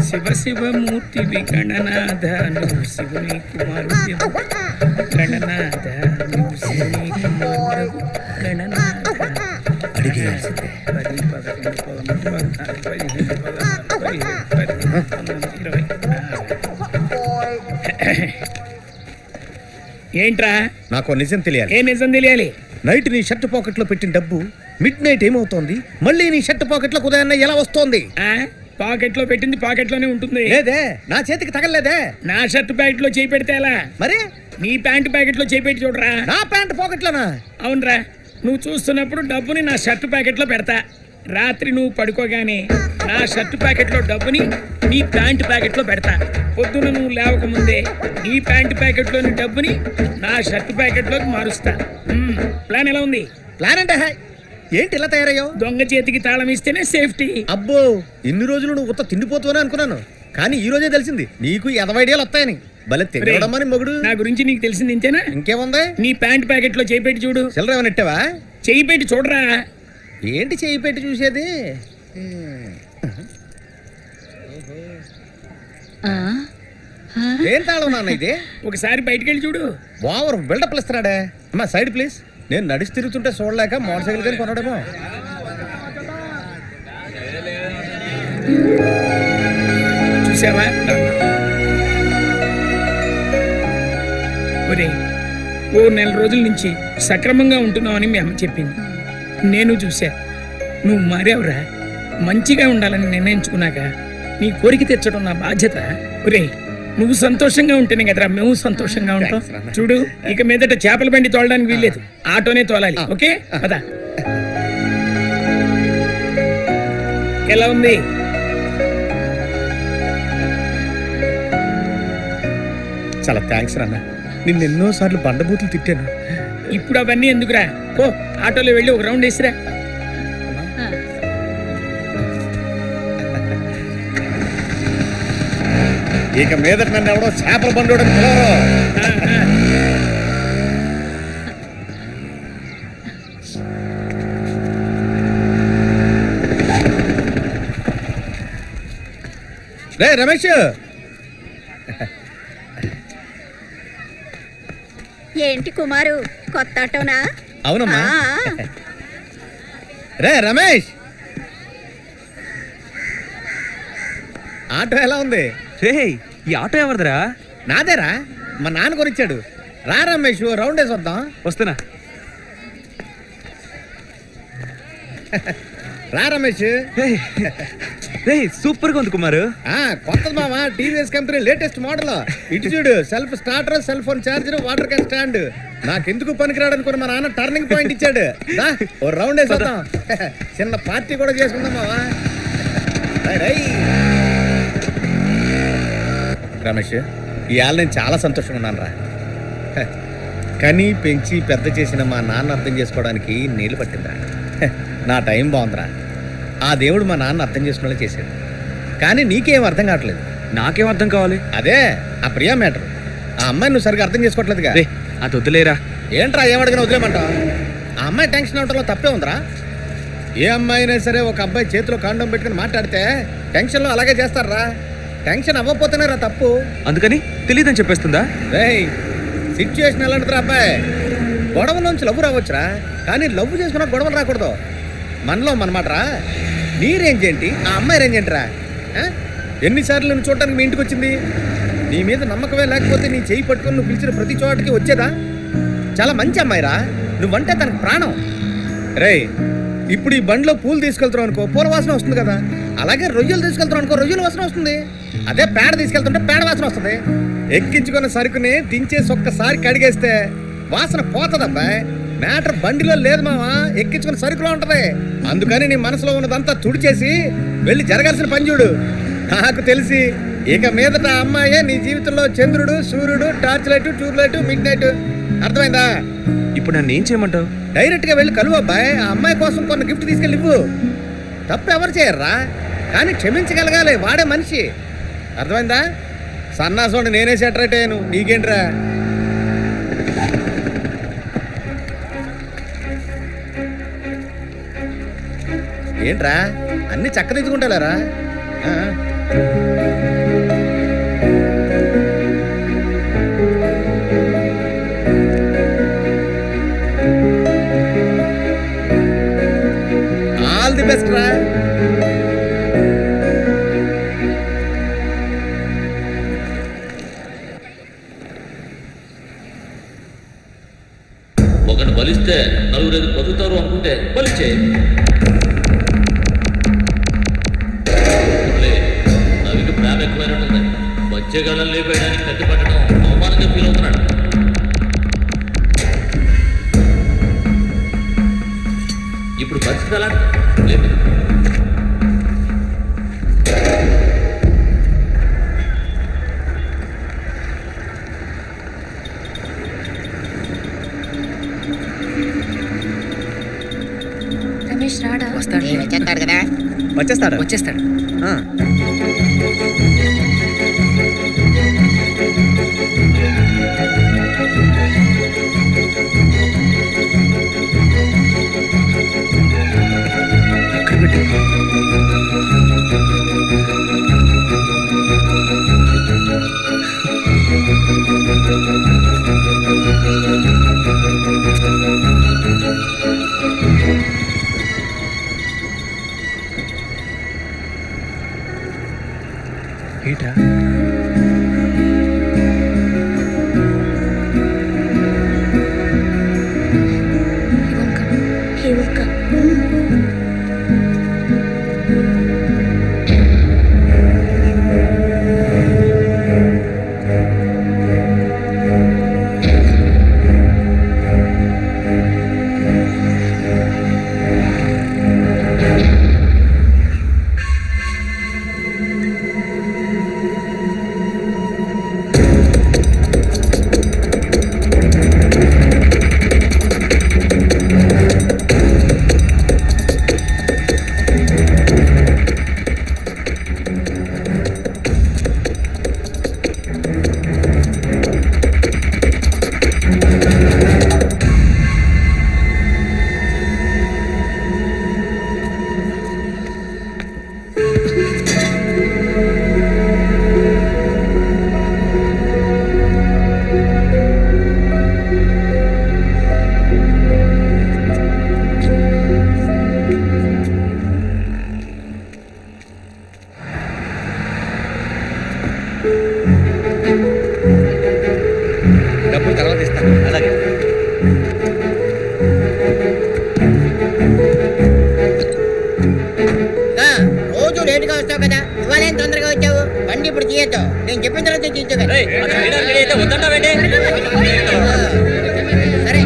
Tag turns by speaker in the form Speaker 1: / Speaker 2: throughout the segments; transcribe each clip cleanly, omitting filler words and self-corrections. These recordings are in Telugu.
Speaker 1: శివ శివమూర్తి గణనాథ నువ్వు శివుని కుమారుడి గణనాథ నువ్వు శివుని కుమారుడు గణనాథ అడిగే 10, 11, 12, 20. ఏంట్రా?
Speaker 2: నాకు నిజం తెలియాలి.
Speaker 1: ఏ నిజం తెలియాలి?
Speaker 2: నైట్ నీ షర్ట్ పాకెట్ లో పెట్టిన డబ్బు మిడ్ నైట్ ఏమవుతోంది? మళ్ళీ నీ షర్ట్ పాకెట్ లో ఉదయాన్నే ఎలా వస్తోంది?
Speaker 1: పాకెట్ లో పెట్టింది పాకెట్ లోనే ఉంటుంది.
Speaker 2: లేదే, నా చేతికి తగలలేదే.
Speaker 1: నా షర్ట్ ప్యాకెట్ లో చేయి పెడితే ఎలా?
Speaker 2: మరి
Speaker 1: నీ ప్యాంట్ ప్యాకెట్ లో చేయి పెట్టి చూడరా.
Speaker 2: నా ప్యాంట్ పాకెట్ లోనా?
Speaker 1: అవునరా, నువ్వు చూస్తున్నప్పుడు డబ్బుని నా షర్ట్ ప్యాకెట్ లో పెడతా. రాత్రి నువ్వు పడుకోగానే నా షర్ట్ ప్యాకెట్ లో డబ్బుని నీ ప్యాంట్ ప్యాకెట్ లో పెడతా. పొద్దున నువ్వు లేవకముందే నీ ప్యాంట్ ప్యాకెట్ లోని డబ్బుని నా షర్ట్ ప్యాకెట్ లోకి మారుస్తా. ప్లాన్ ఎలా ఉంది?
Speaker 2: ప్లాన్ అంటే ఏంటి ఇలా తయారయ్యో?
Speaker 1: దొంగ చేతికి తాళం ఇస్తేనే సేఫ్టీ.
Speaker 2: అబ్బో, ఇన్ని రోజులు నువ్వు ఉత్త తిండిపోతావని అనుకున్నాను, కానీ ఈ రోజే తెలిసింది నీకు 80 ఐడియాలు వస్తాయని. భలే తిరగడమని మొగుడు.
Speaker 1: నా గురించి నీకు తెలిసింది ఇంతేనా?
Speaker 2: ఇంకేముంది?
Speaker 1: నీ ప్యాంట్ ప్యాకెట్ లో చేయి పెట్టి చూడు.
Speaker 2: చిల్లర ఏమైనా ఇట్టావా?
Speaker 1: చేయి పెట్టి చూడరా.
Speaker 2: ఏంటి చేయి పెట్టి చూసేది? ఏం తాళం నాన్న ఇది?
Speaker 1: ఒకసారి బయటికి వెళ్ళి చూడు.
Speaker 2: ఓవర్ బిల్డప్ ఇస్తున్నాడే. అమ్మా సైడ్ ప్లీజ్. నేను నడిచి తిరుగుతుంటే చూడలేక మోటార్ సైకిల్ కానీ కొనడమో.
Speaker 1: చూసావా? ఒరే, ఓ 4 రోజుల నుంచి సక్రమంగా ఉంటున్నావని మీ అమ్మ చెప్పింది. నేను చూసా. నువ్వు మారావురా. మంచిగా ఉండాలని నిర్ణయించుకున్నాక నీ కోరిక తెచ్చడం నా బాధ్యత. ఒరే, నువ్వు సంతోషంగా ఉంటేనే కదరా మేము సంతోషంగా ఉంటాం. చూడు, ఇక మీదట చేపల బండి తోలడానికి వీల్లేదు, ఆటోనే తోలాలి. ఓకే పద. ఎలా ఉంది?
Speaker 2: చాలా థ్యాంక్స్ నాన్న. నిన్ను ఎన్నోసార్లు బండబూతులు తిట్టాను.
Speaker 1: ఇప్పుడు అవన్నీ ఎందుకురా? ఓ ఆటోలో వెళ్ళి ఒక రౌండ్ వేసిరా.
Speaker 2: ఇక మీద నన్ను ఎవడో చేపల బండి రే రమేష్.
Speaker 3: ఏంటి కుమారు, కొత్త ఆటోనా?
Speaker 2: అవునమ్మా. రే రమేష్, ఆటో ఎలా ఉంది?
Speaker 4: ఈ ఆటో ఎవరిదిరా?
Speaker 2: నాదేరా, మా నాన్న కొనిచ్చాడు. రా రమేష్, రౌండ్ వేసి వద్దాం.
Speaker 4: వస్తున్నా.
Speaker 2: రా రమేష్.
Speaker 4: సూపర్ గా ఉంది కుమారు.
Speaker 2: కొత్తది మామా, టీవీఎస్ కంపెనీ లేటెస్ట్ మోడల్. ఇటు చూడు, self starter, cell phone charger, water can stand. నాకెందుకు పనికిరాడు అనుకున్న మా నాన్న టర్నింగ్ పాయింట్ ఇచ్చాడు. ఓ రౌండ్ వేసి వద్దాం. చిన్న పార్టీ కూడా చేసుకుందాం మావా. రమేష్, ఇవాళ నేను చాలా సంతోషంగా ఉన్నాను రా. కని పెంచి పెద్ద చేసిన మా నాన్న అర్థం చేసుకోవడానికి నీళ్ళు పట్టిందిరా. నా టైం బాగుందిరా. ఆ దేవుడు మా నాన్న అర్థం చేసుకునేలా చేశాడు. కానీ నీకేం అర్థం కావట్లేదు.
Speaker 4: నాకేం అర్థం కావాలి?
Speaker 2: అదే ఆ ప్రియా మ్యాటర్. ఆ అమ్మాయి నువ్వు సరిగ్గా అర్థం చేసుకోవట్లేదుగా.
Speaker 4: అది వద్దులేరా.
Speaker 2: ఏంట్రా ఏమడిగినా వదిలేమంటావు? ఆ అమ్మాయి టెన్షన్ అవటంలో తప్పే ఉందిరా. ఏ అమ్మాయి అయినా సరే ఒక అబ్బాయి చేతిలో కాండం పెట్టుకుని మాట్లాడితే టెన్షన్లో అలాగే చేస్తారా. టెన్షన్ అవ్వకపోతేనే రా తప్పు.
Speaker 4: అందుకని తెలియదని చెప్పేస్తుందా?
Speaker 2: రేయ్, సిచ్యువేషన్ ఎలాంటిదిరా అబ్బాయి? గొడవ నుంచి లవ్ రావచ్చురా, కానీ లవ్ చేసుకున్నా గొడవలు రాకూడదు. మనలో మనమాట రా. నీ రేంజ్ ఏంటి, ఆ అమ్మాయి రేంజ్ ఏంటిరా? ఎన్నిసార్లు నువ్వు చూడటానికి మీ ఇంటికి వచ్చింది? నీ మీద నమ్మకమే లేకపోతే నీ చేయి పట్టుకొని నువ్వు పిలిచిన ప్రతి చోటకి వచ్చేదా? చాలా మంచి అమ్మాయిరా. నువ్వంటే తనకు ప్రాణం. రేయ్, ఇప్పుడు ఈ బండిలో పూలు తీసుకెళ్తావు అనుకో, పూల వాసన వస్తుంది కదా. అలాగే రొయ్యలు తీసుకెళ్తావు అనుకో, రొయ్యల వాసన వస్తుంది. అదే పేడ తీసుకెళ్తుంటే పేడ వాసన వస్తుంది. ఎక్కించుకున్న సరుకుని దించేసి ఒక్కసారి కడిగేస్తే వాసన పోతుంది అబ్బాయి. మ్యాటర్ బండిలో లేదు మావా, ఎక్కించుకున్న సరుకులో ఉంటది. అందుకని నీ మనసులో ఉన్నదంతా తుడిచేసి వెళ్ళి జరగాల్సిన పని చూడు. నాకు తెలిసి ఇక మీదట అమ్మాయే నీ జీవితంలో చంద్రుడు, సూర్యుడు, torch light, tube light, mid night. అర్థమైందా?
Speaker 4: ఇప్పుడు నన్ను ఏం చేయమంటావు?
Speaker 2: డైరెక్ట్ గా వెళ్ళి కలువు అబ్బాయి. ఆ అమ్మాయి కోసం కొన్ని గిఫ్ట్ తీసుకెళ్ళి ఇవ్వు. తప్పు ఎవరు చేయర్రా, కానీ క్షమించగలగాలి. వాడే మనిషి. అర్థమైందా? సన్నాసోండి నేనే సెటరేట్ అయ్యాను, నీకేంట్రా? ఏంట్రా అన్ని చక్కదిద్దుకుంటారా? ఆల్ ది బెస్ట్ రా.
Speaker 5: ఒకరిని బలిస్తే నలుగురు బతుకుతారు అనుకుంటే బలిచే. నవికి ప్రేమ ఎక్కువైనట్టుంది. బచ్చగాళ్ళని లేపేయడానికి కత్తి పట్టడం అవమానంగా ఫీల్ అవుతున్నాడు. ఇప్పుడు పరిస్థితి ఎలా లేదు.
Speaker 6: రమేష్ రాడా?
Speaker 3: వచ్చేస్తాడు కదా.
Speaker 2: వచ్చేస్తాడు. ఆ.
Speaker 4: ఏంట్రా?
Speaker 6: He will come.
Speaker 2: డబ్బులు తర్వాత ఇస్తాను. అలాగే.
Speaker 3: రోజు లేటుగా వస్తావు కదా, ఇవాళ ఏం తొందరగా వచ్చావు? బండి ఇప్పుడు తీయద్దు, నేను చెప్పిన తర్వాత తీయచ్చు కదా. సరే.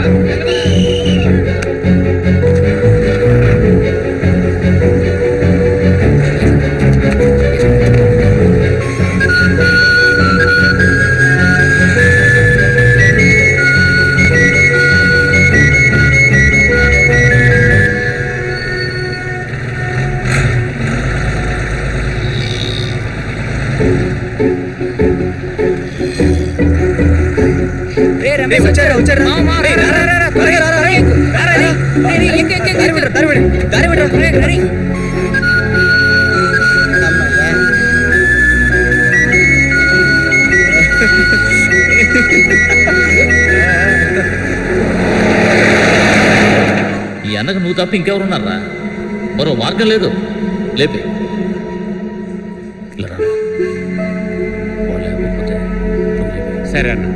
Speaker 5: ఈ అన్నకు నువ్వు తప్ప ఇంకెవరున్నారా? మరో మార్గం లేదు. లేపే. ఇలా రా. వాళ్ళు లేకపోతే నువ్వు లేపే.
Speaker 4: సరే అన్న.